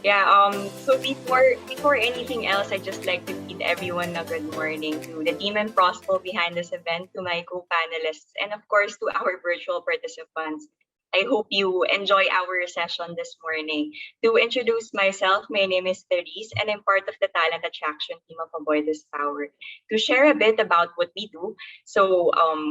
So before anything else, I'd just like to bid everyone a good morning to the team and prospo behind this event, to my co-panelists, and of course to our virtual participants. I hope you enjoy our session this morning. To introduce myself, my name is Therese, and I'm part of the talent attraction team of Aboitiz Power. To share a bit about what we do,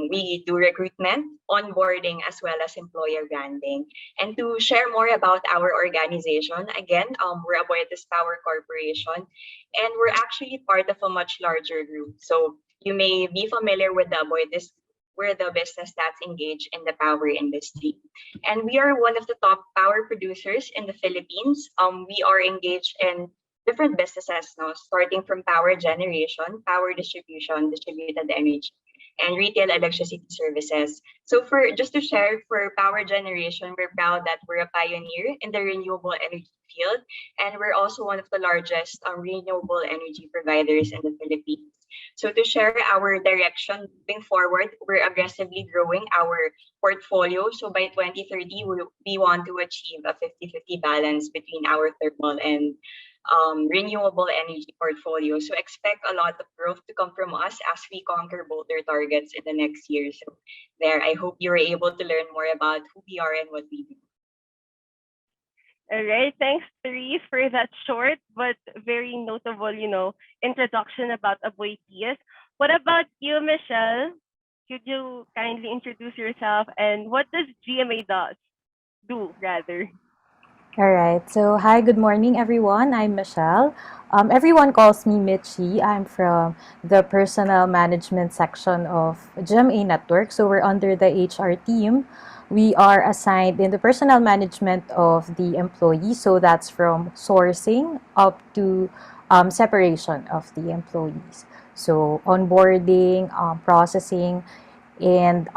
we do recruitment, onboarding, as well as employer branding. And to share more about our organization, again, we're Aboitiz Power Corporation, and we're actually part of a much larger group. So you may be familiar with the Aboitiz. We're the business that's engaged in the power industry. And we are one of the top power producers in the Philippines. We are engaged in different businesses now, starting from power generation, power distribution, distributed energy, and retail electricity services. So for just to share, for power generation, we're proud that we're a pioneer in the renewable energy field, and we're also one of the largest renewable energy providers in the Philippines. So to share our direction moving forward, we're aggressively growing our portfolio. So by 2030, we want to achieve a 50-50 balance between our thermal and renewable energy portfolio. So expect a lot of growth to come from us as we conquer both their targets in the next year. So there, I hope you were able to learn more about who we are and what we do. All right, thanks, Therese, for that short but very notable, introduction about Aboitiz. What about you, Michelle? Could you kindly introduce yourself and what does GMA do rather? All right. So, hi, good morning, everyone. I'm Michelle. Everyone calls me Mitchie. I'm from the personal management section of GMA Network. So, we're under the HR team. We are assigned in the personal management of the employee. So, that's from sourcing up to separation of the employees. So, onboarding, processing, and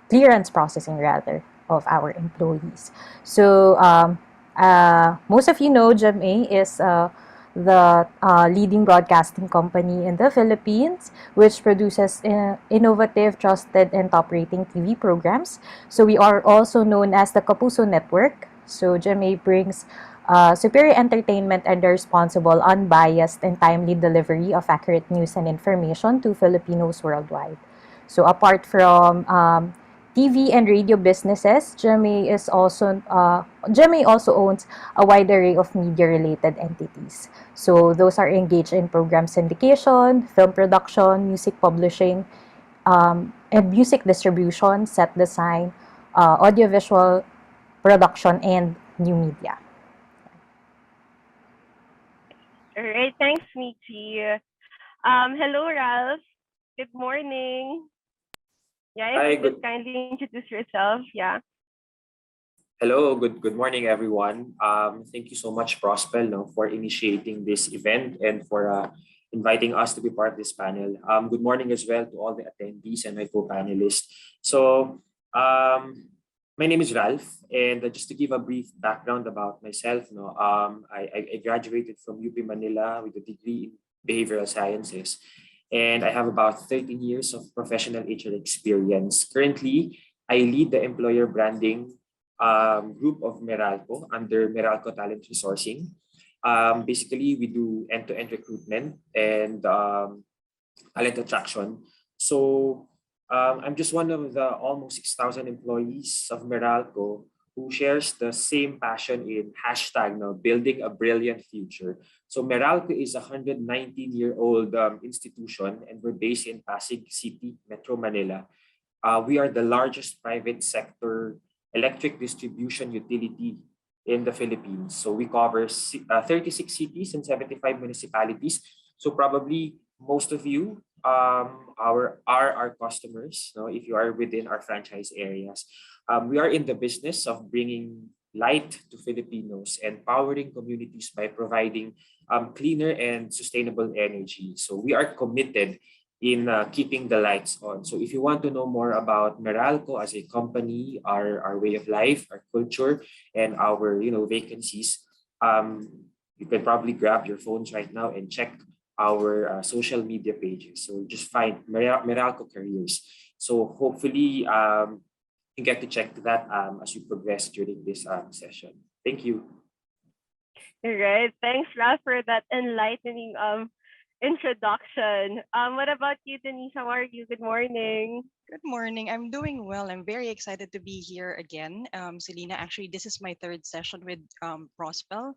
clearance processing, rather, of our employees. So, most of you know GMA is the leading broadcasting company in the Philippines, which produces innovative, trusted, and top rating TV programs. So, we are also known as the Kapuso Network. So, GMA brings superior entertainment and the responsible, unbiased, and timely delivery of accurate news and information to Filipinos worldwide. So apart from TV and radio businesses, GMA also owns a wide array of media-related entities. So those are engaged in program syndication, film production, music publishing, and music distribution, set design, audiovisual production, and new media. All right, thanks, Michi. Hello, Ralph. Good morning. Yeah, Hi, if you could kindly introduce yourself. Yeah. Hello, good morning, everyone. Thank you so much, Prospel, for initiating this event and for inviting us to be part of this panel. Good morning as well to all the attendees and my co-panelists. So, my name is Ralph, and just to give a brief background about myself, I graduated from UP Manila with a degree in behavioral sciences, and I have about 13 years of professional HR experience. Currently, I lead the employer branding group of MERALCO under MERALCO Talent Resourcing. Basically, we do end-to-end recruitment and talent attraction. So I'm just one of the almost 6,000 employees of MERALCO who shares the same passion in hashtag building a brilliant future. So MERALCO is a 119-year-old institution, and we're based in Pasig City, Metro Manila. We are the largest private sector electric distribution utility in the Philippines. So we cover 36 cities and 75 municipalities. So probably most of you are our customers, if you are within our franchise areas. We are in the business of bringing light to Filipinos and powering communities by providing cleaner and sustainable energy. So we are committed in keeping the lights on. So if you want to know more about Meralco as a company, our way of life, our culture, and our vacancies, you can probably grab your phones right now and check our social media pages. So just find Meralco Careers. So hopefully you get to check that as you progress during this session. Thank you. Right. Thanks, Ralph, for that enlightening introduction. What about you, Denise? How are you? Good morning. Good morning. I'm doing well. I'm very excited to be here again. Selena, actually, this is my third session with Prospel.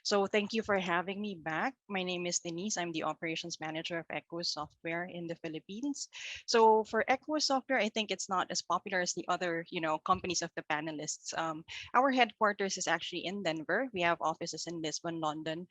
So thank you for having me back. My name is Denise. I'm the operations manager of Equus Software in the Philippines. So for Equus Software, I think it's not as popular as the other, companies of the panelists. Our headquarters is actually in Denver. We have offices in Lisbon, London,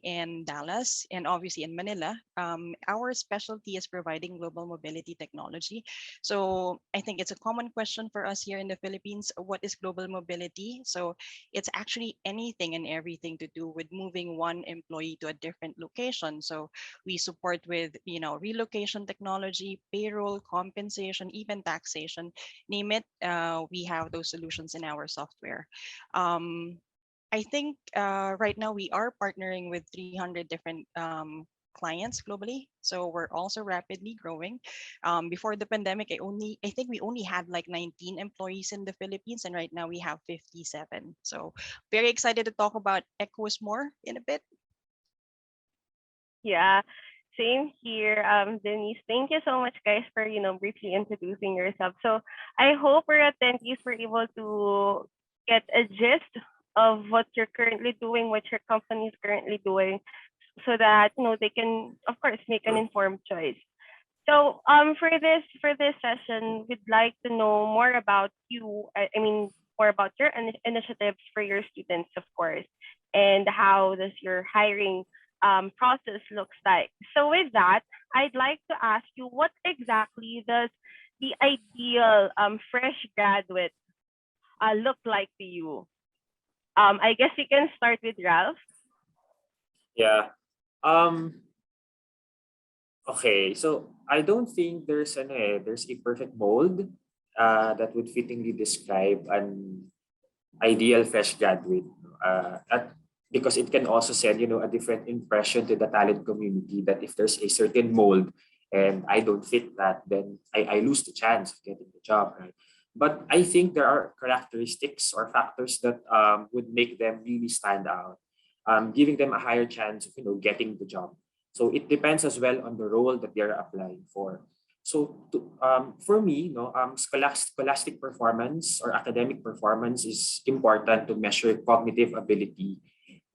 in Dallas, and obviously in Manila. Our specialty is providing global mobility technology. So I think it's a common question for us here in the Philippines. What is global mobility? So it's actually anything and everything to do with moving one employee to a different location. So we support with, relocation technology, payroll, compensation, even taxation, name it. We have those solutions in our software. I think right now we are partnering with 300 different clients globally. So we're also rapidly growing. Before the pandemic, I think we only had like 19 employees in the Philippines, and right now we have 57. So very excited to talk about Equus more in a bit. Yeah, same here. Denise, thank you so much, guys, for briefly introducing yourself. So I hope our attendees were able to get a gist of what you're currently doing, what your company is currently doing, so that they can, of course, make an informed choice. So for this session, we'd like to know more about you. I mean, more about your initiatives for your students, of course, and how does your hiring process looks like. So with that, I'd like to ask you, what exactly does the ideal fresh graduate look like to you? I guess we can start with Ralph. Yeah. Okay, so I don't think there's a perfect mold that would fittingly describe an ideal fresh graduate. Because it can also send a different impression to the talent community that if there's a certain mold and I don't fit that, then I lose the chance of getting the job, right? But I think there are characteristics or factors that would make them really stand out, giving them a higher chance of getting the job. So it depends as well on the role that they're applying for. So for me, scholastic performance or academic performance is important to measure cognitive ability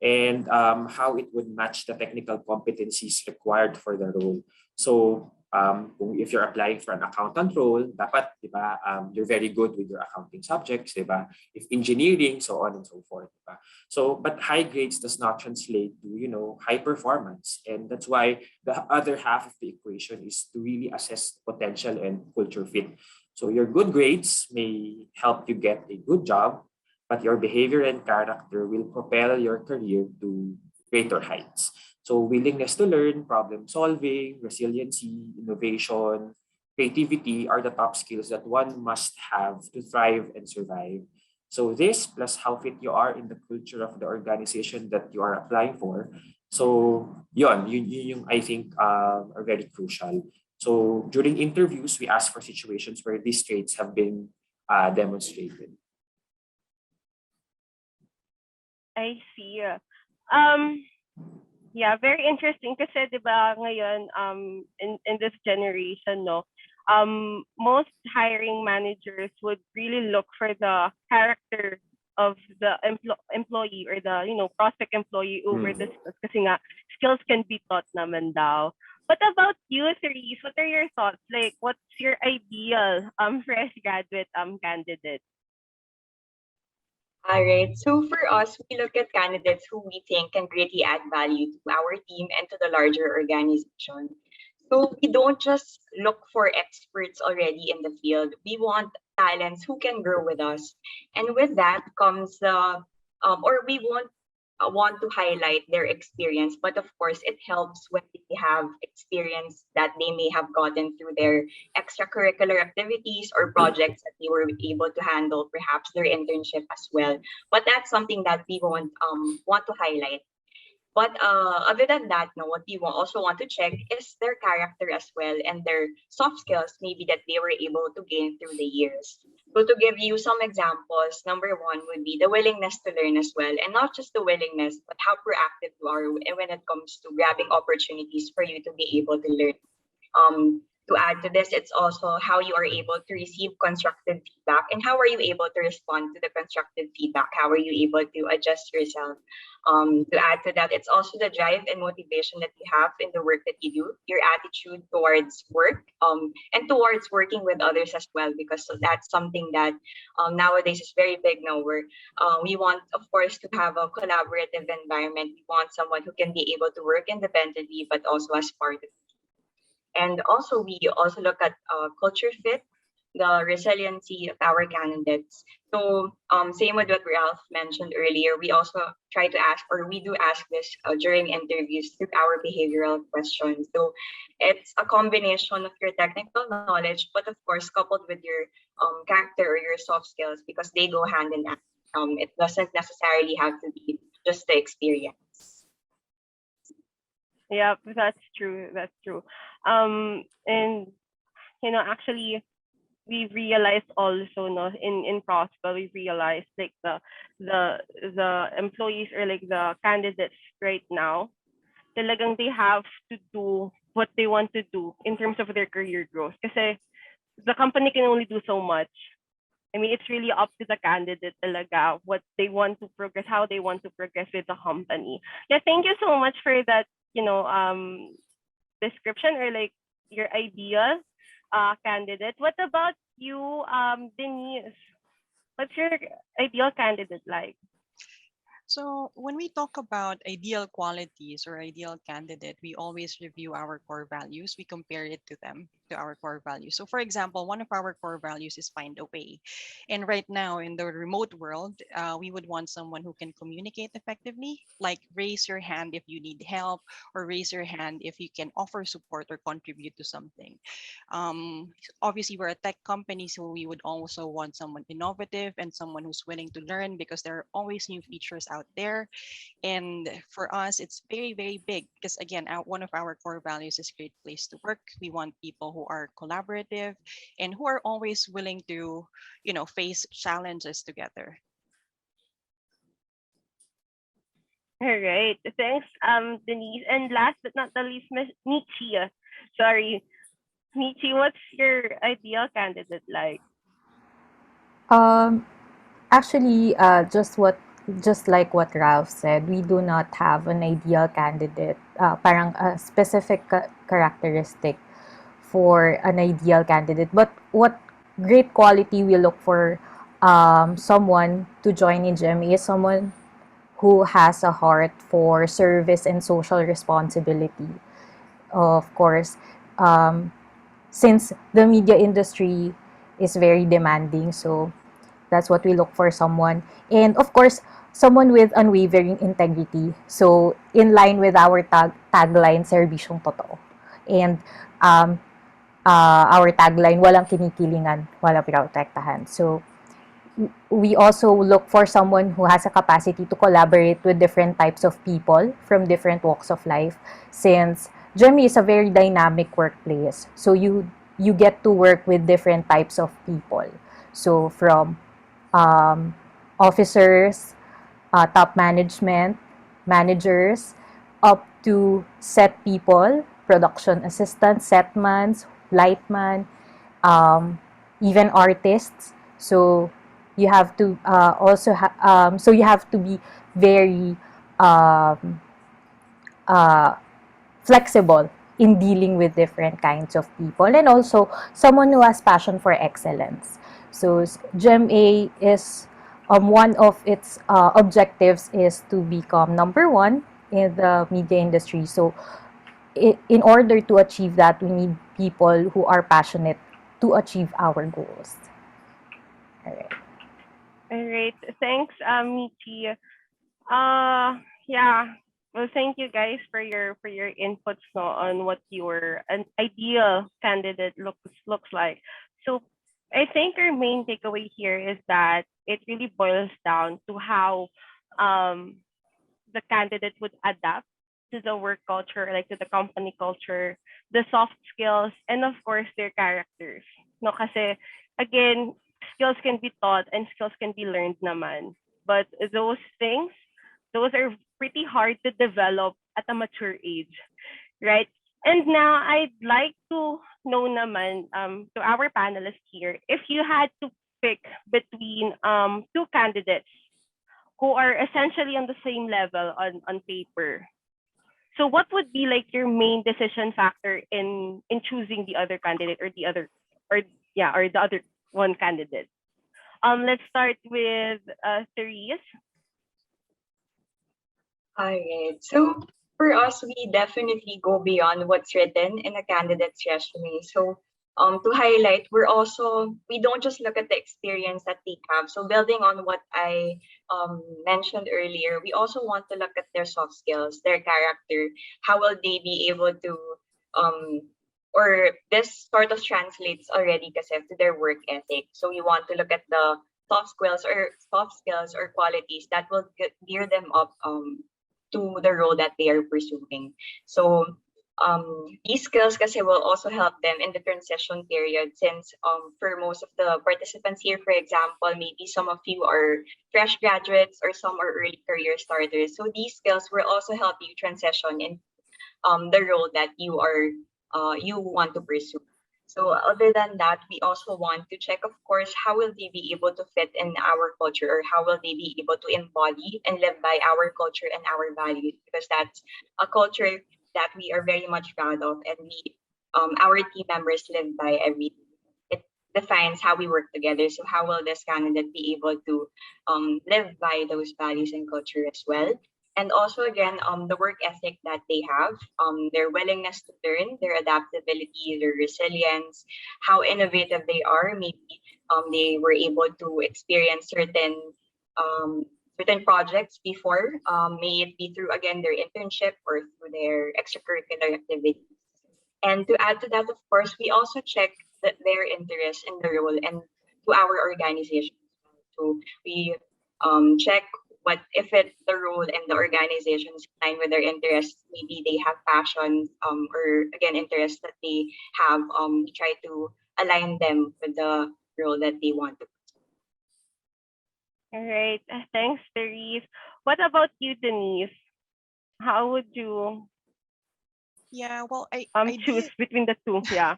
and how it would match the technical competencies required for the role. So if you're applying for an accountant role, dapat, di ba, you're very good with your accounting subjects, di ba? If engineering, so on and so forth, di ba? So, but high grades does not translate to, high performance. And that's why the other half of the equation is to really assess potential and culture fit. So your good grades may help you get a good job, but your behavior and character will propel your career to greater heights. So willingness to learn, problem solving, resiliency, innovation, creativity are the top skills that one must have to thrive and survive. So this plus how fit you are in the culture of the organization that you are applying for. So yun yung I think are very crucial. So during interviews, we ask for situations where these traits have been demonstrated. I see. Um, yeah, very interesting kasi 'di ba ngayon in this generation most hiring managers would really look for the character of the employee or the prospect employee over the skills kasi nga skills can be taught naman daw. What about you, Therese? What are your thoughts? Like, what's your ideal fresh graduate candidate? All right. So for us, we look at candidates who we think can greatly add value to our team and to the larger organization. So we don't just look for experts already in the field. We want talents who can grow with us. And with that comes or we won't want to highlight their experience, but of course, it helps when they have experience that they may have gotten through their extracurricular activities or projects that they were able to handle, perhaps their internship as well. But that's something that we won't want to highlight. But other than that, no, what we also want to check is their character as well and their soft skills, maybe that they were able to gain through the years. So to give you some examples, number one would be the willingness to learn as well, and not just the willingness, but how proactive you are when it comes to grabbing opportunities for you to be able to learn. To add to this, it's also how you are able to receive constructive feedback and how are you able to respond to the constructive feedback? How are you able to adjust yourself? To add to that, it's also the drive and motivation that you have in the work that you do, your attitude towards work, and towards working with others as well, because that's something that nowadays is very big now. Where we want, of course, to have a collaborative environment. We want someone who can be able to work independently, but also as part of. And also, we also look at culture fit, the resiliency of our candidates. So, same with what Ralph mentioned earlier, we also try to ask, or we do ask this during interviews through our behavioral questions. So, it's a combination of your technical knowledge, but of course, coupled with your character or your soft skills, because they go hand in hand. It doesn't necessarily have to be just the experience. Yeah, that's true. That's true. And actually, we realized also, no, in Prosper, we realized like the employees or like the candidates right now, talagang they have to do what they want to do in terms of their career growth. Kasi the company can only do so much. I mean, it's really up to the candidate talaga what they want to progress, how they want to progress with the company. Yeah, thank you so much for that, description or like your ideal candidate. What about you, Denise? What's your ideal candidate like? So when we talk about ideal qualities or ideal candidate, we always review our core values. We compare it to them, to our core values. So for example, one of our core values is find a way. And right now in the remote world, we would want someone who can communicate effectively, like raise your hand if you need help, or raise your hand if you can offer support or contribute to something. Obviously, we're a tech company, so we would also want someone innovative and someone who's willing to learn, because there are always new features out there. And for us, it's very, very big because, again, one of our core values is great place to work. We want people who are collaborative and who are always willing to, face challenges together. All right. Thanks, Denise. And last but not the least, Miss Michi. Sorry, Michi, what's your ideal candidate like? Um, Actually, just like what Ralph said, we do not have an ideal candidate, parang a specific characteristic for an ideal candidate. But what great quality we look for someone to join in GMA is someone who has a heart for service and social responsibility. Of course, um, since the media industry is very demanding, so that's what we look for someone. And of course, someone with unwavering integrity. So in line with our tagline, serbisyong totoo. And um, our tagline, walang kinikilingan, walang pinoprotektahan. So we also look for someone who has a capacity to collaborate with different types of people from different walks of life, since GEMI is a very dynamic workplace. So you get to work with different types of people. So from officers, top management, managers, up to set people, production assistants, setmans, lightman, um, even artists. So you have to so you have to be very um, uh, flexible in dealing with different kinds of people, and also someone who has passion for excellence. So GMA is one of its objectives is to become number one in the media industry. So in order to achieve that, we need people who are passionate to achieve our goals. All right. All right. Thanks, Michi. Yeah. Well, thank you guys for your inputs, no, on what your an ideal candidate looks like. So I think our main takeaway here is that it really boils down to how um the candidate would adapt to the work culture, like to the company culture, the soft skills, and of course their characters. No, kasi again, skills can be taught and skills can be learned naman. But those things, those are pretty hard to develop at a mature age, right? And now I'd like to know naman to our panelists here, if you had to pick between two candidates who are essentially on the same level on paper. So what would be like your main decision factor in choosing the other candidate or the other or or the other one candidate? Let's start with Therese. Alright. So for us, we definitely go beyond what's written in a candidate's resume. So to highlight, we don't just look at the experience that they have. So building on what I mentioned earlier, we also want to look at their soft skills, their character. How will they be able to um, or this sort of translates already kasi to their work ethic. So we want to look at the soft skills or qualities that will gear them up to the role that they are pursuing. So these skills kasi will also help them in the transition period since for most of the participants here, for example, maybe some of you are fresh graduates or some are early career starters. So these skills will also help you transition in the role that you want to pursue. So other than that, we also want to check, of course, how will they be able to fit in our culture or how will they be able to embody and live by our culture and our values because that's a culture that we are very much proud of and our team members live by every day. It defines how we work together. So how will this candidate be able to live by those values and culture as well? And also again, the work ethic that they have, their willingness to learn, their adaptability, their resilience, how innovative they are. Maybe they were able to experience certain projects before, may it be through again their internship or through their extracurricular activities. And to add to that, of course, we also check their interest in the role and to our organization. So we check what if the role and the organization is in line with their interests. Maybe they have passions or again interests that they have. We try to align them with the role that they want to. All right. Thanks, Therese. What about you, Denise? How would you Yeah, well, choose between the two? Yeah.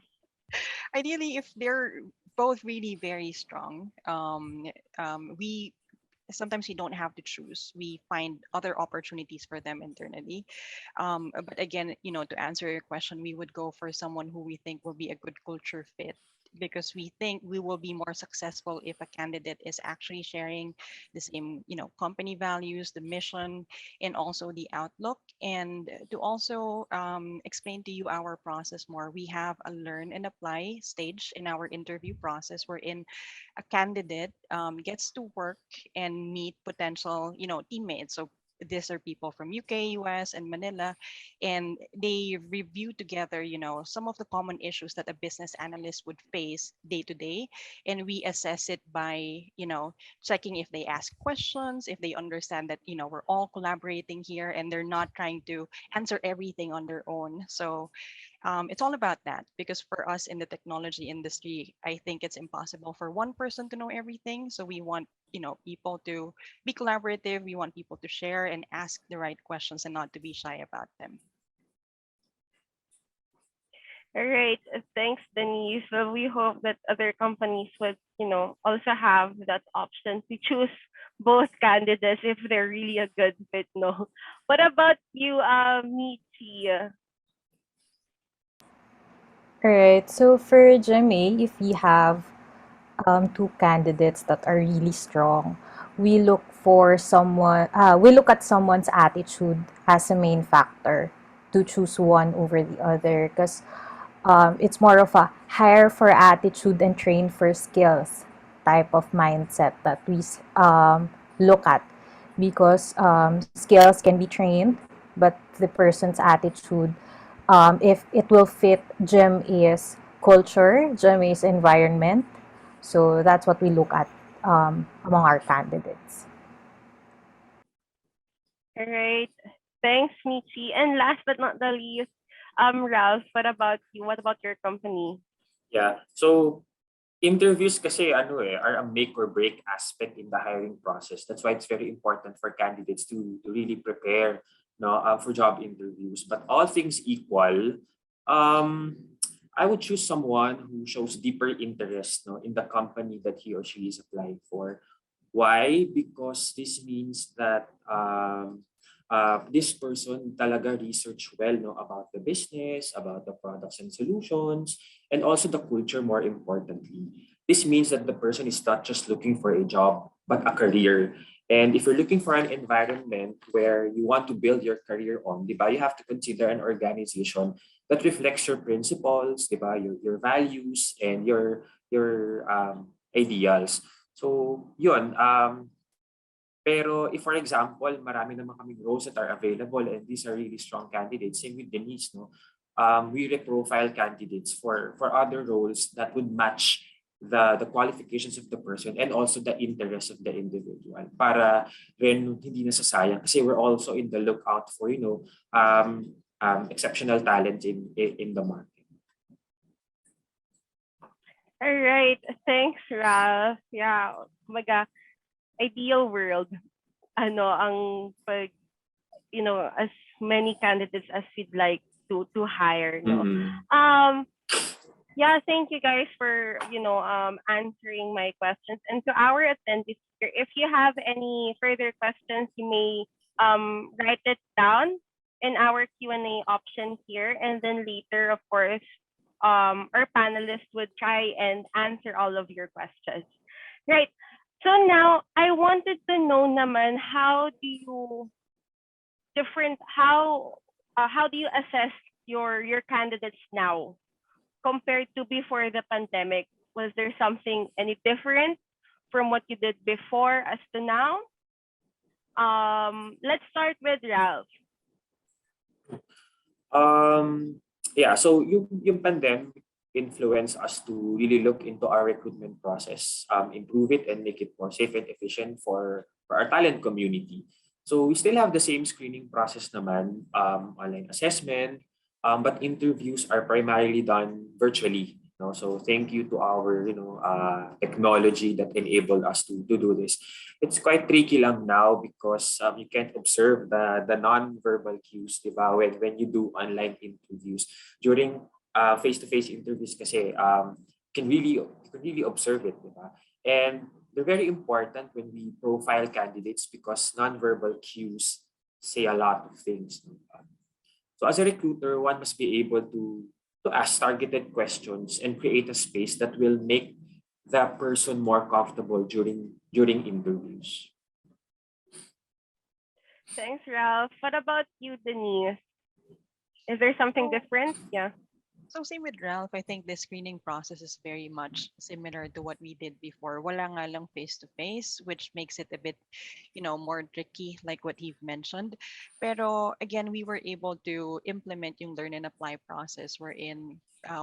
ideally, if they're both really very strong, we sometimes we don't have to choose. We find other opportunities for them internally. But again, to answer your question, we would go for someone who we think will be a good culture fit because we think we will be more successful if a candidate is actually sharing the same, company values, the mission, and also the outlook. And to also explain to you our process more, we have a learn and apply stage in our interview process wherein a candidate gets to work and meet potential, teammates. So these are people from UK, US, and Manila, and they review together, some of the common issues that a business analyst would face day to day, and we assess it by, checking if they ask questions, if they understand that, we're all collaborating here, and they're not trying to answer everything on their own. So it's all about that because for us in the technology industry, I think it's impossible for one person to know everything. So we want, people to be collaborative. We want people to share and ask the right questions and not to be shy about them. All right. Thanks, Denise. Well, we hope that other companies would, also have that option to choose both candidates if they're really a good fit. No. What about you, Michi? All right. So for GMA, if we have two candidates that are really strong, we look for someone. We look at someone's attitude as a main factor to choose one over the other, because it's more of a hire for attitude and train for skills type of mindset that we look at, because skills can be trained, but the person's attitude, if it will fit GMA's culture, GMA's environment. So that's what we look at among our candidates. All right. Thanks, Michi. And last but not the least, Ralph, what about you? What about your company? Yeah. So Interviews kasi are a make or break aspect in the hiring process. That's why it's very important for candidates to really prepare for job interviews. But all things equal, um, I would choose someone who shows deeper interest in the company that he or she is applying for. Why? Because this means that this person talaga research well about the business, about the products and solutions, and also the culture more importantly. This means that the person is not just looking for a job, but a career. And if you're looking for an environment where you want to build your career on, di ba, you have to consider an organization that reflects your principles, di ba, your values, and your ideals. So, yun. Pero if for example, marami naman kaming roles that are available and these are really strong candidates, same with Denise, no? We reprofile candidates for other roles that would match the qualifications of the person and also the interest of the individual para rin hindi nasasayang kasi we're also in the lookout for exceptional talent in the market. All right. Thanks, Ralph. Yeah. Kumaga, ideal world. Ang pag, as many candidates as we'd like to hire, no? Mm-hmm. Yeah, thank you guys for, answering my questions. And to our attendees here, if you have any further questions, you may write it down in our Q&A option here. And then later, of course, our panelists would try and answer all of your questions. Right. So now, I wanted to know naman, how do you assess your candidates now compared to before the pandemic? Was there something any different from what you did before as to now? Let's start with Ralph. Yeah, so yung pandemic influenced us to really look into our recruitment process, improve it and make it more safe and efficient for our talent community. So we still have the same screening process naman, online assessment, but interviews are primarily done virtually. So thank you to our technology that enabled us to do this. It's quite tricky lang now because you can't observe the non-verbal cues, diba? When you do online interviews. During face-to-face interviews kasi you can really observe it, diba? And they're very important when we profile candidates because non-verbal cues say a lot of things. Diba? So as a recruiter, one must be able to ask targeted questions and create a space that will make that person more comfortable during interviews. Thanks, Ralph. What about you, Denise? Is there something different? Yeah. So same with Ralph, I think the screening process is very much similar to what we did before. Wala nga lang face-to-face, which makes it a bit, more tricky, like what you've mentioned. Pero again, we were able to implement yung learn and apply process wherein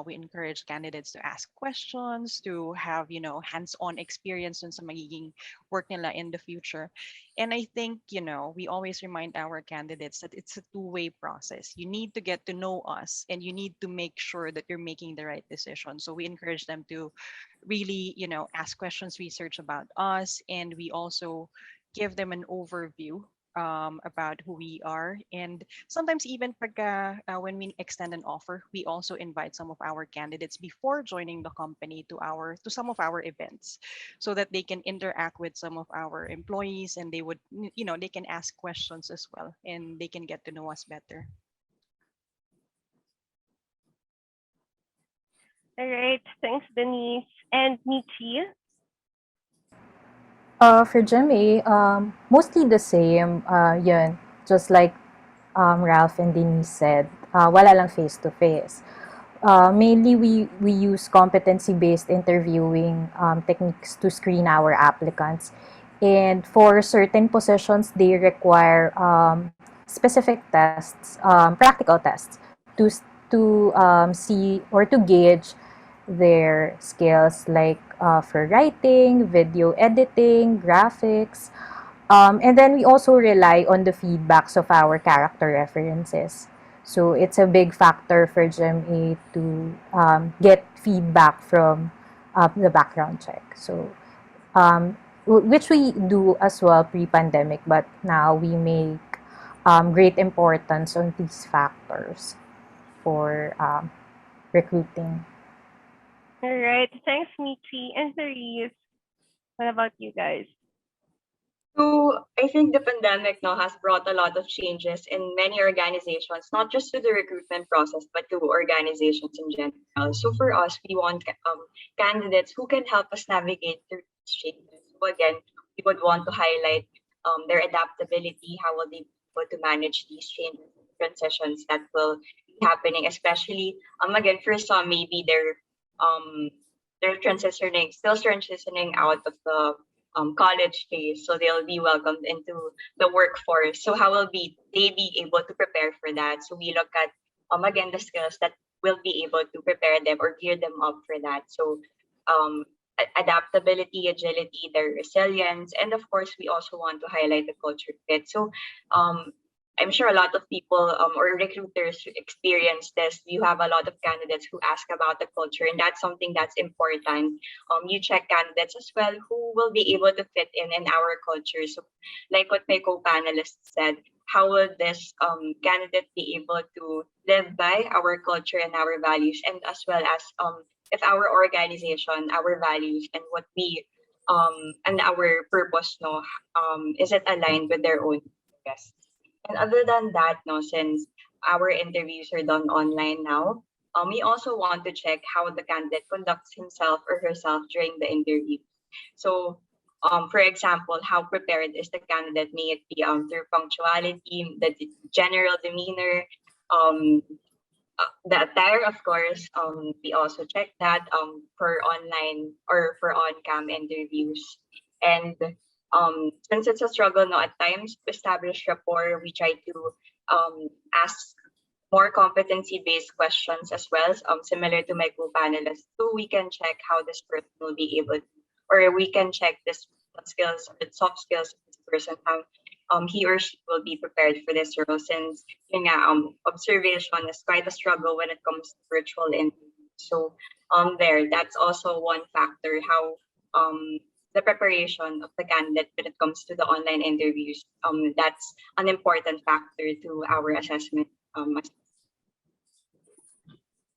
we encourage candidates to ask questions, to have, hands-on experience on sa magiging work nila in the future. And I think, we always remind our candidates that it's a two-way process. You need to get to know us and you need to make sure that you're making the right decision. So we encourage them to really, ask questions, research about us, and we also give them an overview about who we are. And sometimes even when we extend an offer, we also invite some of our candidates before joining the company to some of our events so that they can interact with some of our employees and they would, they can ask questions as well and they can get to know us better. All right. Thanks, Denise. And Michi? For GMA, mostly the same. Yun, just like Ralph and Denise said, wala lang face-to-face. Mainly, we use competency-based interviewing techniques to screen our applicants. And for certain positions, they require specific tests, practical tests, to see or to gauge their skills, like for writing, video editing, graphics. And then we also rely on the feedbacks of our character references. So it's a big factor for GMA to get feedback from the background check. So which we do as well pre-pandemic, but now we make great importance on these factors for recruiting. All right. Thanks, Michi and Therese. What about you guys? So I think the pandemic now has brought a lot of changes in many organizations, not just to the recruitment process, but to organizations in general. So for us, we want candidates who can help us navigate through these changes. So again, we would want to highlight their adaptability, how will they be able to manage these changes, transitions that will be happening, especially again for some maybe they're transitioning, still transitioning out of the college days, so they'll be welcomed into the workforce. So how will they be able to prepare for that? So we look at again the skills that will be able to prepare them or gear them up for that. So um, adaptability, agility, their resilience, and of course we also want to highlight the culture fit. So um, I'm sure a lot of people or recruiters experience this. You have a lot of candidates who ask about the culture, and that's something that's important. You check candidates as well who will be able to fit in our culture. So, like what my co-panelists said, how will this candidate be able to live by our culture and our values, and as well as if our organization, our values, and what we and our purpose, no, is it aligned with their own? Yes. And other than that, no, since our interviews are done online now, we also want to check how the candidate conducts himself or herself during the interview. So, for example, how prepared is the candidate? May it be through punctuality, the general demeanor, um, the attire, of course. We also check that for online or for on-cam interviews. And since it's a struggle now at times to establish rapport, we try to ask more competency-based questions as well, similar to my co-panelists, so we can check how this person will be able to, or we can check this skills, the soft skills of this person, how he or she will be prepared for this role, since yun nga, observation is quite a struggle when it comes to virtual interviews. So that's also one factor, how the preparation of the candidate when it comes to the online interviews. That's an important factor to our assessment. All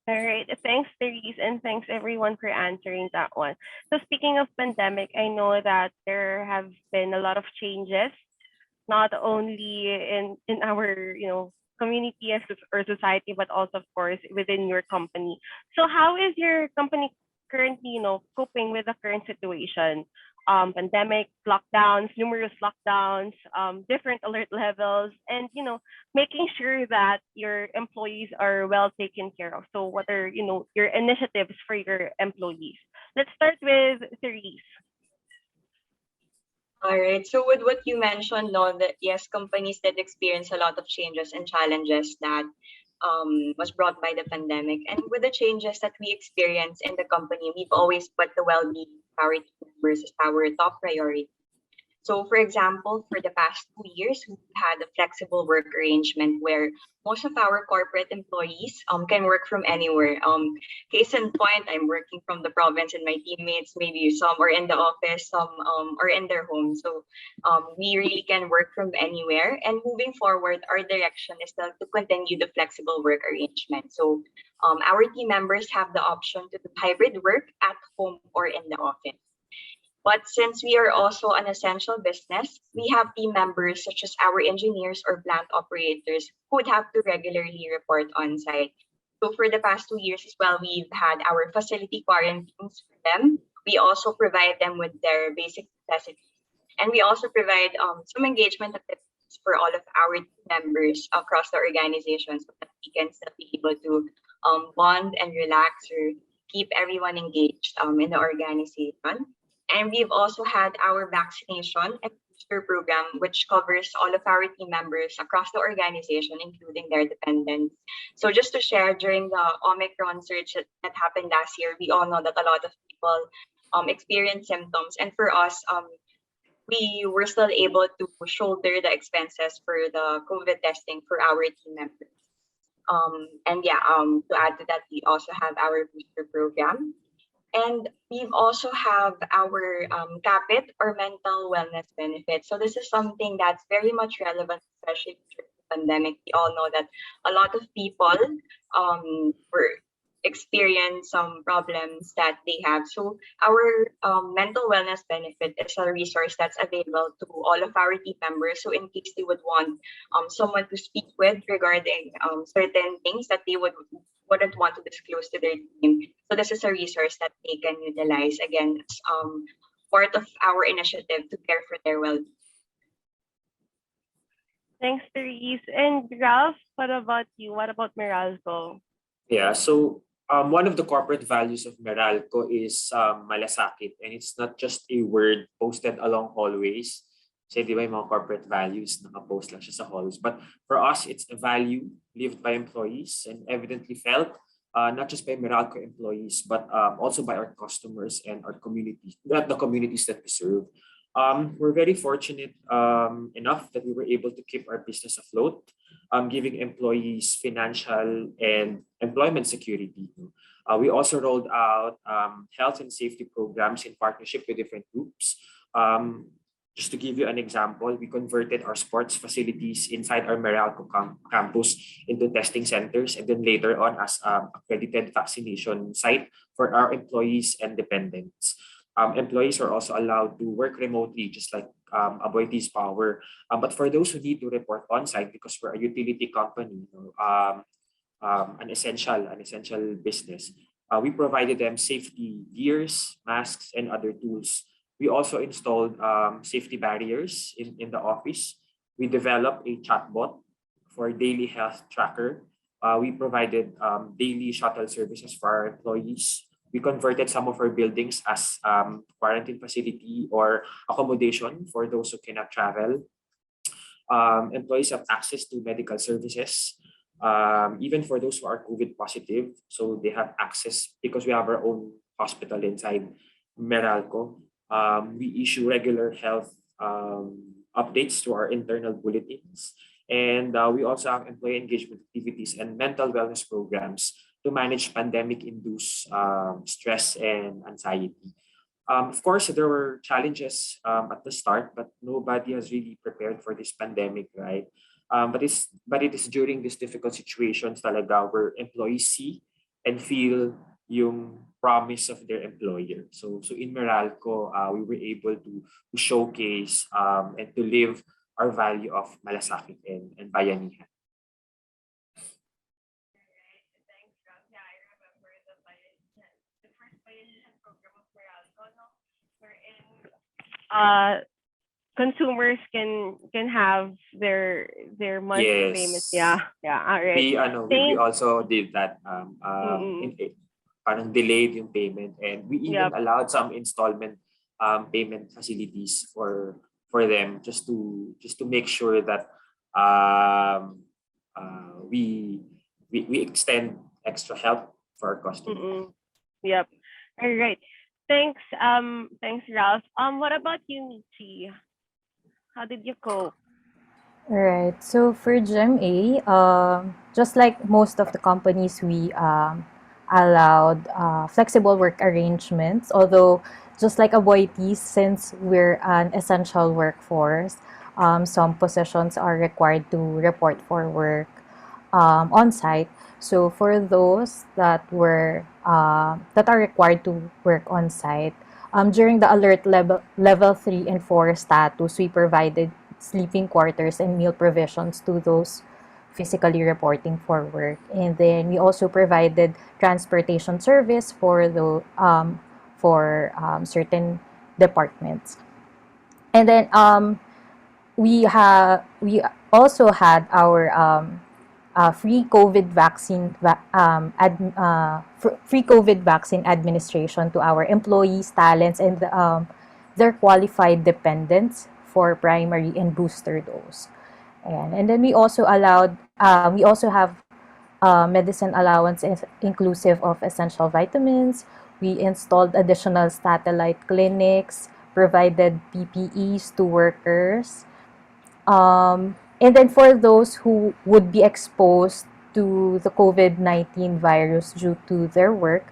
right. Thanks, Therese, and thanks everyone for answering that one. So speaking of pandemic, I know that there have been a lot of changes, not only in our community as or society, but also of course within your company. So how is your company currently coping with the current situation? Pandemic, lockdowns, numerous lockdowns, different alert levels, and making sure that your employees are well taken care of. So what are your initiatives for your employees? Let's start with Therese. All right. So with what you mentioned, no, that yes, companies did experience a lot of changes and challenges that was brought by the pandemic. And with the changes that we experience in the company, we've always put the well-being of our team members as our top priority. So, for example, for the past 2 years, we've had a flexible work arrangement where most of our corporate employees can work from anywhere. Case in point, I'm working from the province, and my teammates, maybe some are in the office, some are in their home. So, we really can work from anywhere. And moving forward, our direction is still to continue the flexible work arrangement. So, our team members have the option to do hybrid work at home or in the office. But since we are also an essential business, we have team members such as our engineers or plant operators who would have to regularly report on site. So for the past 2 years as well, we've had our facility quarantines for them. We also provide them with their basic necessities. And we also provide some engagement activities for all of our team members across the organization, so that we can still be able to bond and relax or keep everyone engaged in the organization. And we've also had our vaccination and booster program, which covers all of our team members across the organization, including their dependents. So just to share, during the Omicron surge that happened last year, we all know that a lot of people experience symptoms. And for us, we were still able to shoulder the expenses for the COVID testing for our team members. To add to that, we also have our booster program. And we've also have our CAPIT or mental wellness benefit. So this is something that's very much relevant, especially during the pandemic. We all know that a lot of people were experience some problems that they have. So our mental wellness benefit is a resource that's available to all of our team members. So in case they would want someone to speak with regarding certain things that they wouldn't want to disclose to their team. So this is a resource that they can utilize again as part of our initiative to care for their well-being. Thanks, Therese. And Ralph, what about you? What about Meralco? Yeah, so one of the corporate values of Meralco is malasakit, and it's not just a word posted along hallways. Kasi di ba yung mga corporate values nakapost lang siya sa halls. But for us, it's a value lived by employees and evidently felt not just by Meralco employees, but also by our customers and our communities, the communities that we serve. We're very fortunate enough that we were able to keep our business afloat, giving employees financial and employment security. We also rolled out health and safety programs in partnership with different groups. Just to give you an example, we converted our sports facilities inside our Meralco campus into testing centers, and then later on as accredited vaccination site for our employees and dependents. Employees are also allowed to work remotely, just like Aboitiz Power. But for those who need to report on site, because we're a utility company, an essential business, we provided them safety gears, masks, and other tools. We also installed safety barriers in the office. We developed a chatbot for daily health tracker. We provided daily shuttle services for our employees. We converted some of our buildings as quarantine facility or accommodation for those who cannot travel. Employees have access to medical services, even for those who are COVID positive. So they have access because we have our own hospital inside Meralco. We issue regular health updates to our internal bulletins. And we also have employee engagement activities and mental wellness programs to manage pandemic-induced stress and anxiety. Of course, there were challenges at the start, but nobody has really prepared for this pandemic, right? But it is during these difficult situations talaga where employees see and feel yung promise of their employer. So in Meralco, we were able to showcase and to live our value of malasakit and bayanihan. Consumers can have their monthly payments. Yes. Yeah. All right. We also did that. Mm-mm. Parang delayed yung payment, and we even Yep. allowed some installment payment facilities for them just to make sure that we extend extra help for our customers. Mm-mm. Yep. All right. Thanks. Thanks, Ralph. What about you, Michi? How did you cope? Right. So for GMA, just like most of the companies, we allowed flexible work arrangements. Although, just like Aboitiz, since we're an essential workforce, some positions are required to report for work on site. So for those that are required to work on site, during the alert level 3 and 4 status, we provided sleeping quarters and meal provisions to those physically reporting for work. And then we also provided transportation service for the certain departments. And then we also had our free COVID vaccine administration to our employees, talents, and their qualified dependents for primary and booster dose. And then we also have medicine allowance inclusive of essential vitamins. We installed additional satellite clinics, provided PPEs to workers. And then for those who would be exposed to the COVID-19 virus due to their work,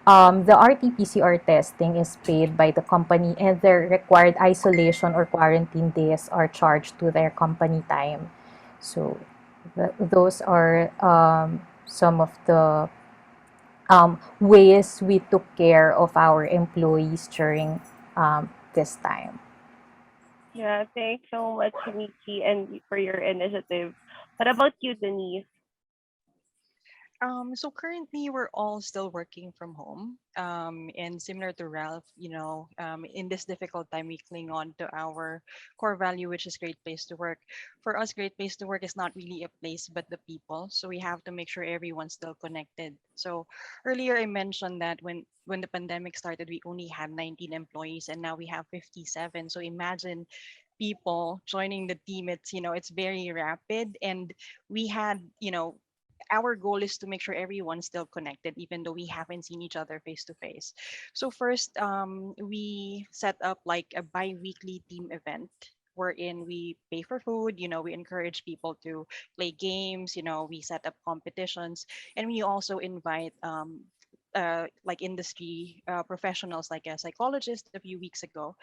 the RT-PCR testing is paid by the company, and their required isolation or quarantine days are charged to their company time. So those are some of the ways we took care of our employees during this time. Yeah, thanks so much, Michi, and for your initiative. What about you, Denise? So currently we're all still working from home. And similar to Ralph, in this difficult time, we cling on to our core value, which is great place to work. For us, great place to work is not really a place, but the people. So we have to make sure everyone's still connected. So earlier I mentioned that when the pandemic started, we only had 19 employees, and now we have 57. So imagine people joining the team. It's very rapid, and we had, our goal is to make sure everyone's still connected, even though we haven't seen each other face to face. So first, we set up like a bi-weekly team event wherein we pay for food. We encourage people to play games. We set up competitions, and we also invite like industry professionals, like a psychologist a few weeks ago.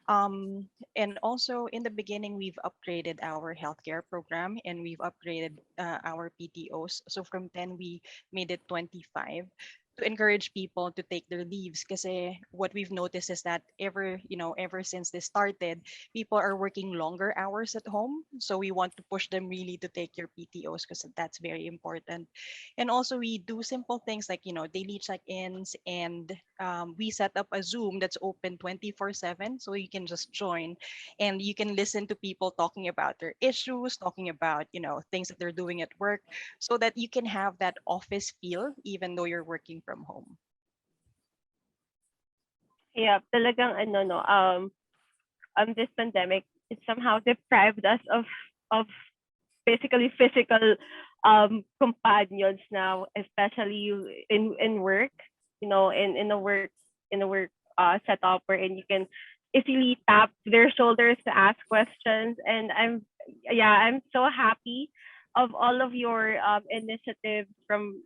And also in the beginning, we've upgraded our healthcare program, and we've upgraded our PTOs. So from 10, we made it 25 to encourage people to take their leaves, because what we've noticed is that ever since this started, people are working longer hours at home. So we want to push them really to take your PTOs, because that's very important. And also we do simple things like daily check-ins, and we set up a Zoom that's open 24/7, so you can just join and you can listen to people talking about their issues, talking about things that they're doing at work, so that you can have that office feel even though you're working from home. Yeah, talagang ano no, this pandemic, it somehow deprived us of basically physical companions now, especially you in work, in a work setup wherein you can easily tap their shoulders to ask questions. And I'm so happy of all of your initiatives from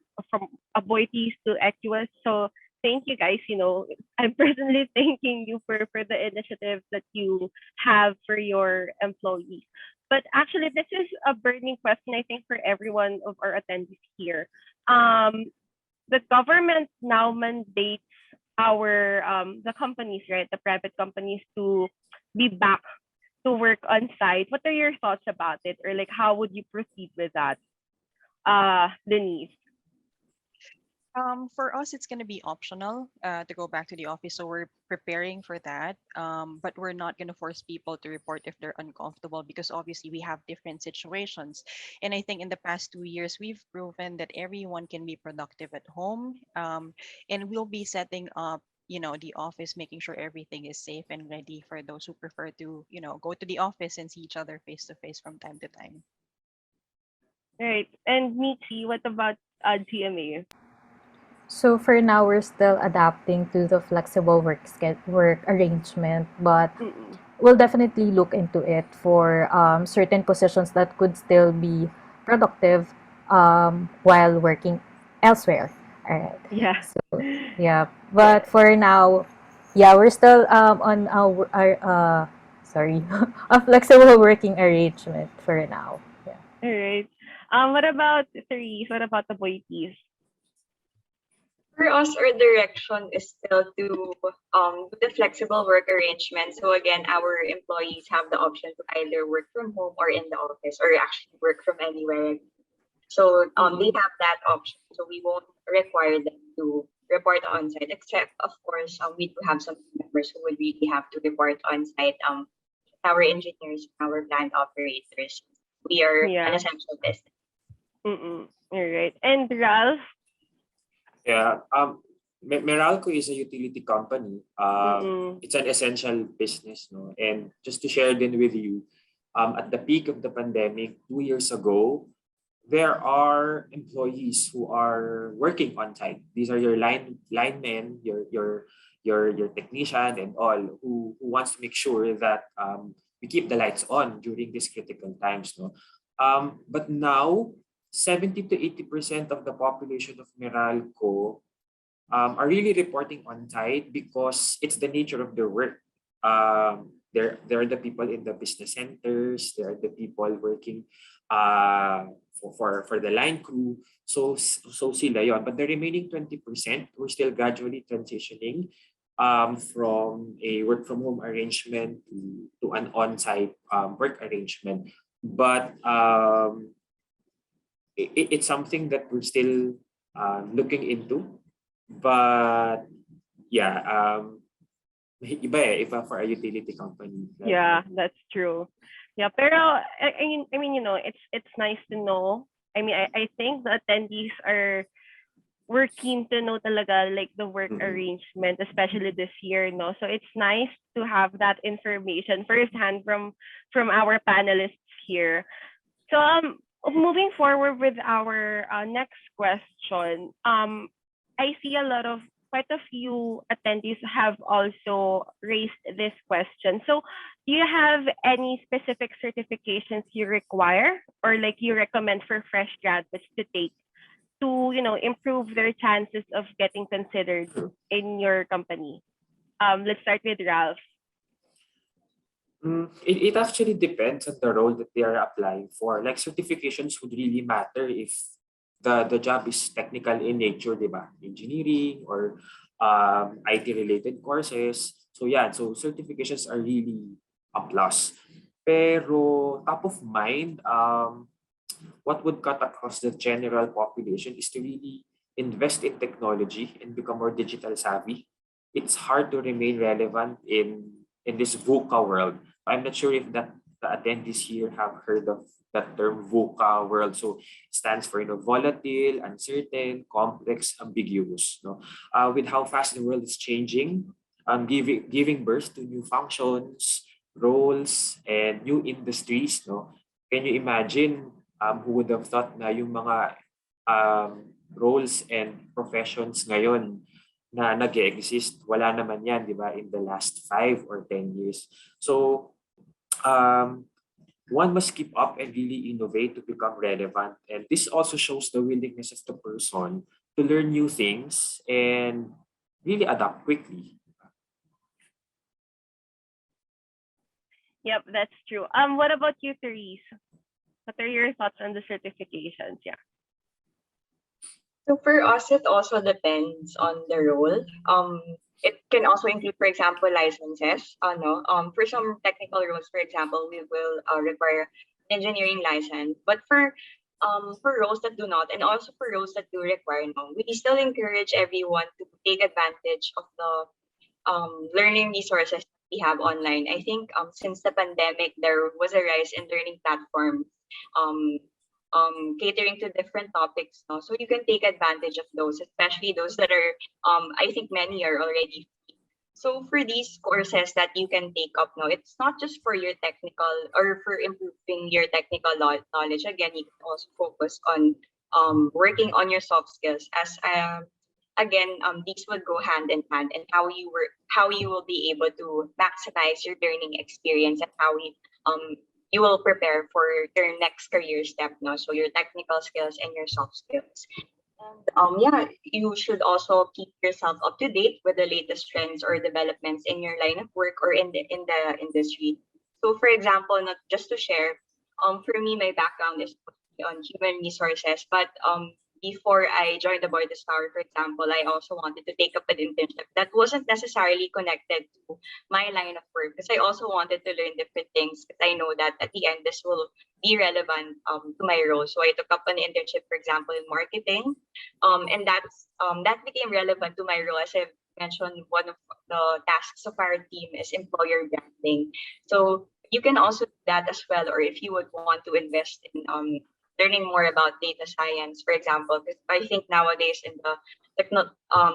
Aboitiz to Equus. So thank you guys. I'm personally thanking you for the initiatives that you have for your employees. But actually, this is a burning question, I think, for everyone of our attendees here. The government now mandates the companies, right, the private companies, to be back to work on site. What are your thoughts about it, or like how would you proceed with that, Denise? For us, it's going to be optional to go back to the office. So we're preparing for that. But we're not going to force people to report if they're uncomfortable, because obviously we have different situations. And I think in the past 2 years, we've proven that everyone can be productive at home. And we'll be setting up the office, making sure everything is safe and ready for those who prefer to go to the office and see each other face to face from time to time. Right. And Michi, what about GMA? So for now, we're still adapting to the flexible work arrangement, but Mm-mm. we'll definitely look into it for certain positions that could still be productive while working elsewhere. All right. Yeah. So yeah, but for now, yeah, we're still on sorry, a flexible working arrangement for now. Yeah. All right. What about Therese? What about the Aboitiz? For us, our direction is still to do the flexible work arrangement. So again, our employees have the option to either work from home or in the office, or actually work from anywhere. So they have that option. So we won't require them to report on site, except of course we do have some members who would really have to report on site. Our engineers, our plant operators, we are an Yeah. essential business. Mm-mm. All right. And Ralph? Yeah. Meralco is a utility company. Mm-mm. It's an essential business, no. And just to share then with you, at the peak of the pandemic 2 years ago, there are employees who are working on site. These are your linemen, your technician and all, who wants to make sure that we keep the lights on during these critical times, no. But now 70 to 80% of the population of Meralco are really reporting on site because it's the nature of their work. There are the people in the business centers, there are the people working for the line crew. So sila yon. But the remaining 20%, we're still gradually transitioning from a work from home arrangement to an on-site work arrangement. But it's something that we're still looking into. But yeah, iba for a utility company. Yeah, that's true. Yeah, pero I mean, it's nice to know. I mean, I think the attendees we're keen to know talaga like the work arrangement, especially this year, no. So it's nice to have that information firsthand from our panelists here. So moving forward with our next question, I see a lot of quite a few attendees have also raised this question. So do you have any specific certifications you require or like you recommend for fresh graduates to take to improve their chances of getting considered in your company? Let's start with Ralph. It actually depends on the role that they are applying for. Like certifications would really matter if the job is technical in nature, di ba? Engineering or IT related courses. So yeah, so certifications are really a plus. Pero top of mind, what would cut across the general population is to really invest in technology and become more digital savvy. It's hard to remain relevant in this VUCA world. I'm not sure if the attendees here have heard of that term VUCA world. So it stands for volatile, uncertain, complex, ambiguous. No, with how fast the world is changing, giving birth to new functions, roles, and new industries. No, can you imagine who would have thought na yung mga roles and professions ngayon na nag-exist, wala naman yan, di ba, in the last 5 or 10 years. So, one must keep up and really innovate to become relevant. And this also shows the willingness of the person to learn new things and really adapt quickly. Yep, that's true. What about you, Therese? What are your thoughts on the certifications? Yeah. So for us, it also depends on the role. It can also include, for example, licenses. For some technical roles, for example, we will require engineering license. But for roles that do not, and also for roles that do require no, we still encourage everyone to take advantage of the learning resources we have online. I think since the pandemic, there was a rise in learning platforms. Um, Catering to different topics. No? So you can take advantage of those, especially those that are, I think many are already free. So for these courses that you can take up, no, it's not just for your technical or for improving your technical knowledge. Again, you can also focus on working on your soft skills as again, these would go hand in hand and how you will be able to maximize your learning experience and how you will prepare for your next career step, no? So your technical skills and your soft skills. And yeah, you should also keep yourself up to date with the latest trends or developments in your line of work or in the industry. So for example, not just to share, for me, my background is on human resources, but before I joined the Aboitiz Power, for example, I also wanted to take up an internship that wasn't necessarily connected to my line of work because I also wanted to learn different things because I know that at the end this will be relevant to my role. So I took up an internship, for example, in marketing, and that became relevant to my role. As I mentioned, one of the tasks of our team is employer branding. So you can also do that as well, or if you would want to invest in learning more about data science, for example, because I think nowadays in the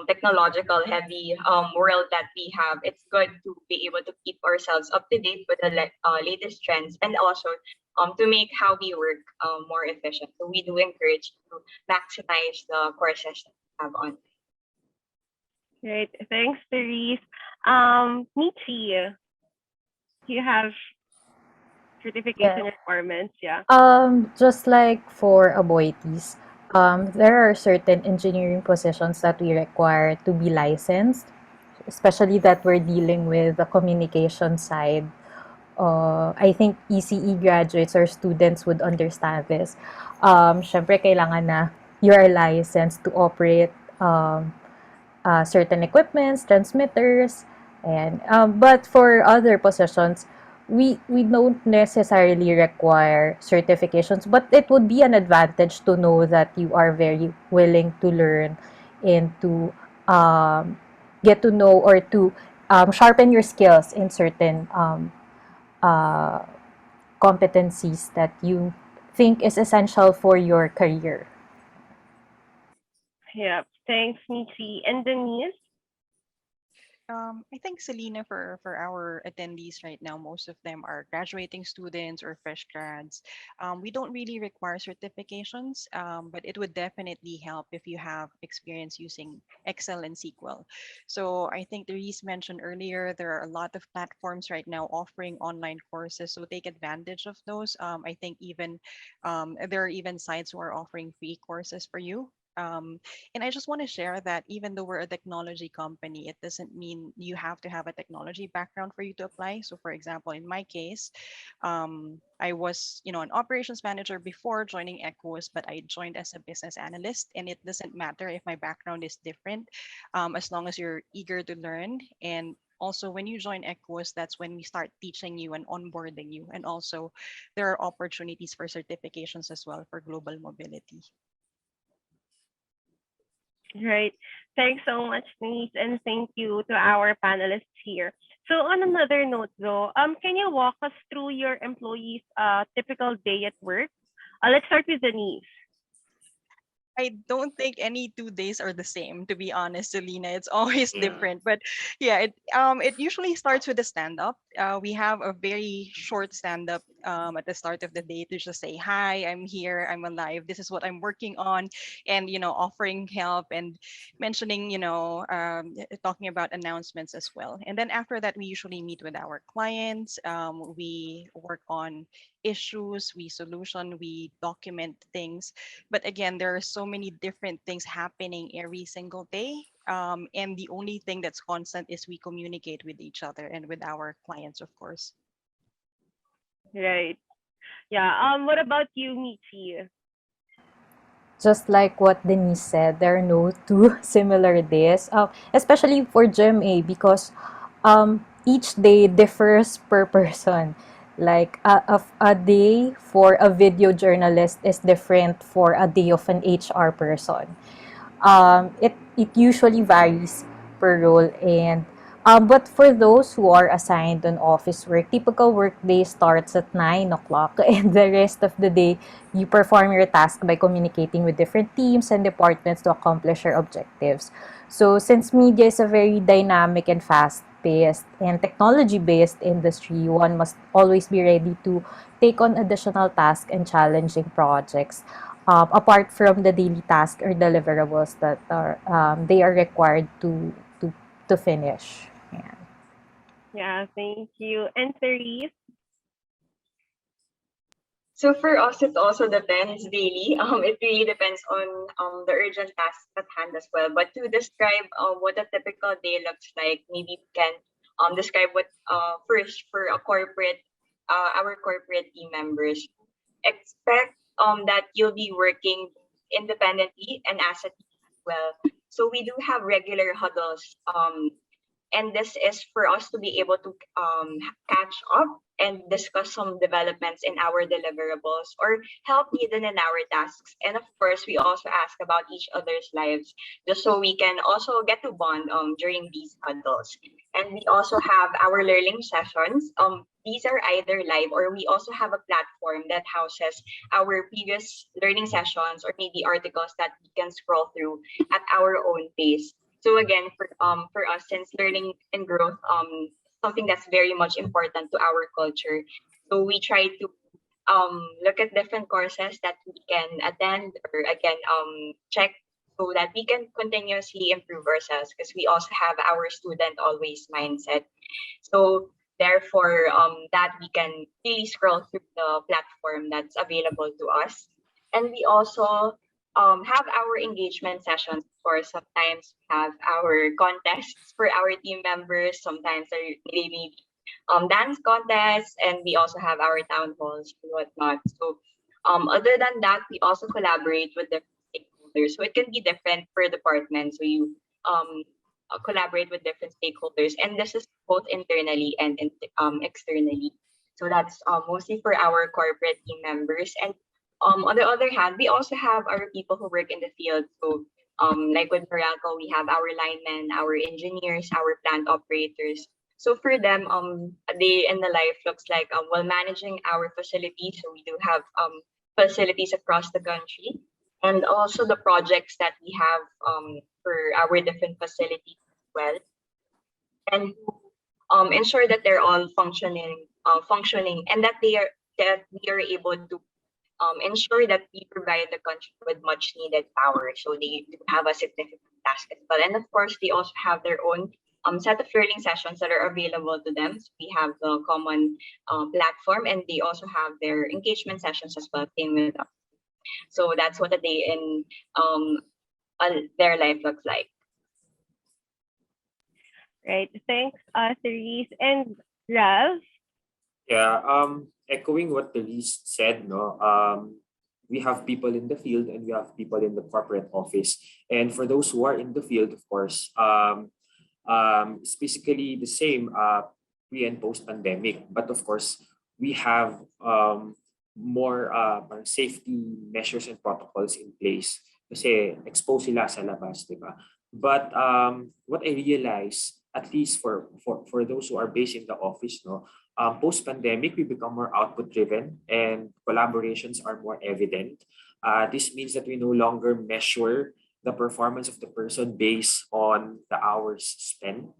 technological heavy world that we have, it's good to be able to keep ourselves up to date with the latest trends and also to make how we work more efficient. So we do encourage you to maximize the courses that we have on. Great. Thanks, Therese. Michi, do you have certification Yeah. requirements? Yeah. Just like for Aboitiz, There are certain engineering positions that we require to be licensed, especially that we're dealing with the communication side. I think ECE graduates or students would understand this. Syempre, kailangan na you are licensed to operate certain equipments, transmitters, and but for other positions, we don't necessarily require certifications, but it would be an advantage to know that you are very willing to learn and to um, get to know or to sharpen your skills in certain uh, competencies that you think is essential for your career. Yeah. Thanks, Michi. And Denise? I think Selena, for our attendees right now, most of them are graduating students or fresh grads. We don't really require certifications, but it would definitely help if you have experience using Excel and SQL. So I think Therese mentioned earlier there are a lot of platforms right now offering online courses, so take advantage of those. I think even there are even sites who are offering free courses for you. And I just want to share that even though we're a technology company, it doesn't mean you have to have a technology background for you to apply. So, for example, in my case, I was, an operations manager before joining Equus, but I joined as a business analyst, and it doesn't matter if my background is different, as long as you're eager to learn. And also, when you join Equus, that's when we start teaching you and onboarding you. And also, there are opportunities for certifications as well for global mobility. Right. Thanks so much, Denise, and thank you to our panelists here. So on another note though, can you walk us through your employees' typical day at work? Let's start with Denise. I don't think any 2 days are the same, to be honest, Selena. It's always different. But yeah, it usually starts with a stand up. We have a very short stand up at the start of the day to just say, "Hi, I'm here, I'm alive, this is what I'm working on," and offering help and mentioning, talking about announcements as well. And then after that, we usually meet with our clients. We work on issues, we solution, we document things, but again, there are so many different things happening every single day. And the only thing that's constant is we communicate with each other and with our clients, of course. Right. Yeah. What about you, Michi? Just like what Denise said, there are no two similar days, especially for GMA because each day differs per person. Like a day for a video journalist is different for a day of an HR person. It usually varies per role and but for those who are assigned on office work, typical workday starts at 9 o'clock and the rest of the day you perform your task by communicating with different teams and departments to accomplish your objectives. So since media is a very dynamic and fast-paced and technology-based industry, one must always be ready to take on additional tasks and challenging projects apart from the daily task or deliverables that are they are required to finish. Yeah. Yeah, thank you. And Therese? So for us, it also depends daily. It really depends on the urgent tasks at hand as well. But to describe what a typical day looks like, maybe we can describe what first for a corporate our corporate team members expect that you'll be working independently and as a team as well. So we do have regular huddles and this is for us to be able to catch up and discuss some developments in our deliverables or help hidden in our tasks. And of course, we also ask about each other's lives just so we can also get to bond during these huddles. And we also have our learning sessions. These are either live or we also have a platform that houses our previous learning sessions or maybe articles that we can scroll through at our own pace. So again, for us, since learning and growth something that's very much important to our culture, so we try to look at different courses that we can attend or again check so that we can continuously improve ourselves because we also have our student always mindset. So therefore, that we can really scroll through the platform that's available to us, and we also have our engagement sessions. Of course, sometimes we have our contests for our team members. Sometimes they may be dance contests, and we also have our town halls and whatnot. So, other than that, we also collaborate with different stakeholders. So it can be different per department. So you collaborate with different stakeholders, and this is both internally and externally. So that's mostly for our corporate team members. And on the other hand, we also have our people who work in the field. So like with Meralco, we have our linemen, our engineers, our plant operators. So for them, a day in the life looks like while managing our facilities. So we do have facilities across the country, and also the projects that we have for our different facilities as well, and ensure that they're all functioning, and that we are able to ensure that we provide the country with much needed power. So they do have a significant task as well. And of course, they also have their own set of learning sessions that are available to them. So we have the common platform, and they also have their engagement sessions as well. Same with us. So that's what a day in their life looks like. Right. Thanks, Therese. And Rav? Yeah, echoing what Therese said, no, we have people in the field and we have people in the corporate office. And for those who are in the field, of course, it's basically the same pre and post pandemic. But of course, we have more parang safety measures and protocols in place. Kasi expose sila sa labas, di ba? But what I realize, at least for those who are based in the office, no, post-pandemic, we become more output-driven and collaborations are more evident. This means that we no longer measure the performance of the person based on the hours spent,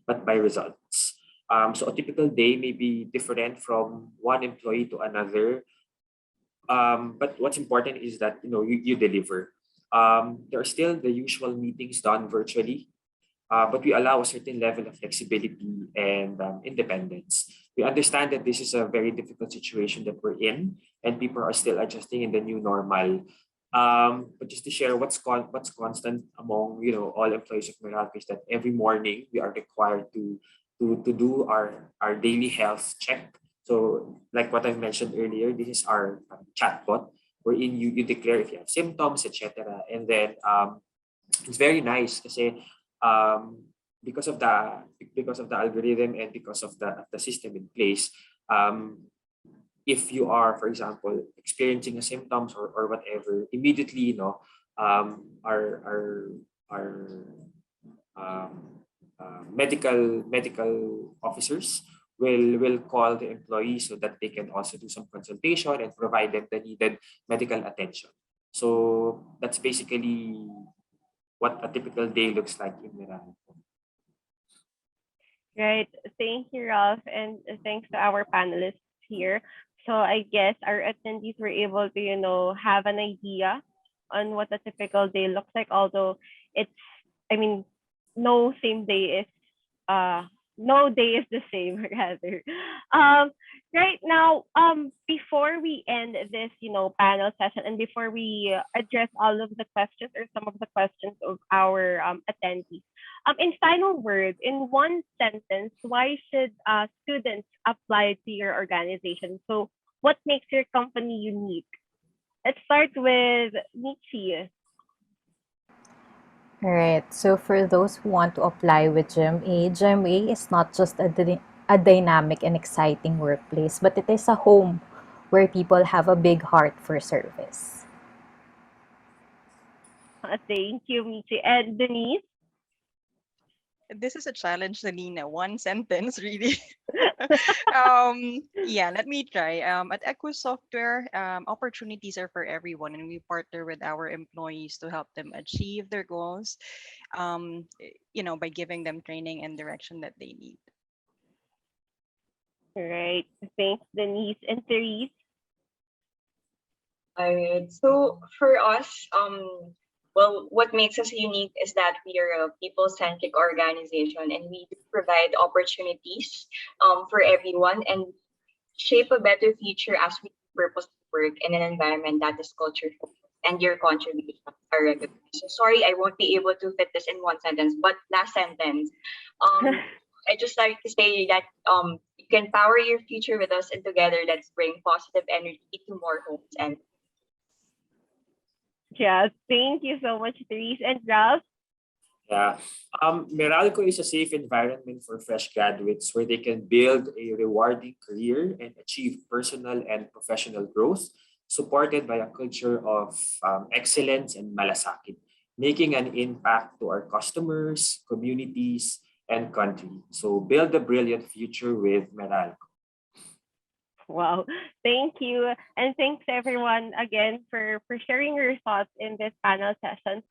but by results. So a typical day may be different from one employee to another. But what's important is that you deliver. There are still the usual meetings done virtually, but we allow a certain level of flexibility and independence. We understand that this is a very difficult situation that we're in, and people are still adjusting in the new normal. But just to share what's constant among all employees of Meralco is that every morning we are required to do our daily health check. So like what I mentioned earlier, this is our chatbot wherein you declare if you have symptoms, etc. And then it's very nice kasi because of the algorithm and because of the system in place, if you are, for example, experiencing a symptoms or whatever, immediately our medical officers will call the employee so that they can also do some consultation and provide them the needed medical attention. So that's basically what a typical day looks like in Meralco. Right. Thank you, Ralph, and thanks to our panelists here. So I guess our attendees were able to, have an idea on what a typical day looks like, although no same day is no day is the same rather. Right now, before we end this, panel session, and before we address all of the questions or some of the questions of our attendees, in final words, in one sentence, why should students apply to your organization? So, what makes your company unique? Let's start with Michi. All right. So for those who want to apply with GMA is not just a dynamic and exciting workplace, but it is a home where people have a big heart for service. Thank you, Michi. And Denise? This is a challenge, Selena. One sentence, really. Yeah, let me try. At Equus Software, opportunities are for everyone, and we partner with our employees to help them achieve their goals, by giving them training and direction that they need. Right. Thanks, Denise. And Therese? All right. So for us, well, what makes us unique is that we are a people-centric organization, and we do provide opportunities for everyone and shape a better future as we purpose work in an environment that is culture focused. and your contributions are recognized. So sorry, I won't be able to fit this in one sentence, but last sentence. I just like to say that you can power your future with us, and together let's bring positive energy to more homes and Yeah, thank you so much, Therese and Ralph. Yeah. Meralco is a safe environment for fresh graduates where they can build a rewarding career and achieve personal and professional growth, supported by a culture of excellence and malasakit, making an impact to our customers, communities, and country. So build a brilliant future with Meralco. Wow, thank you. And thanks everyone again for sharing your thoughts in this panel session.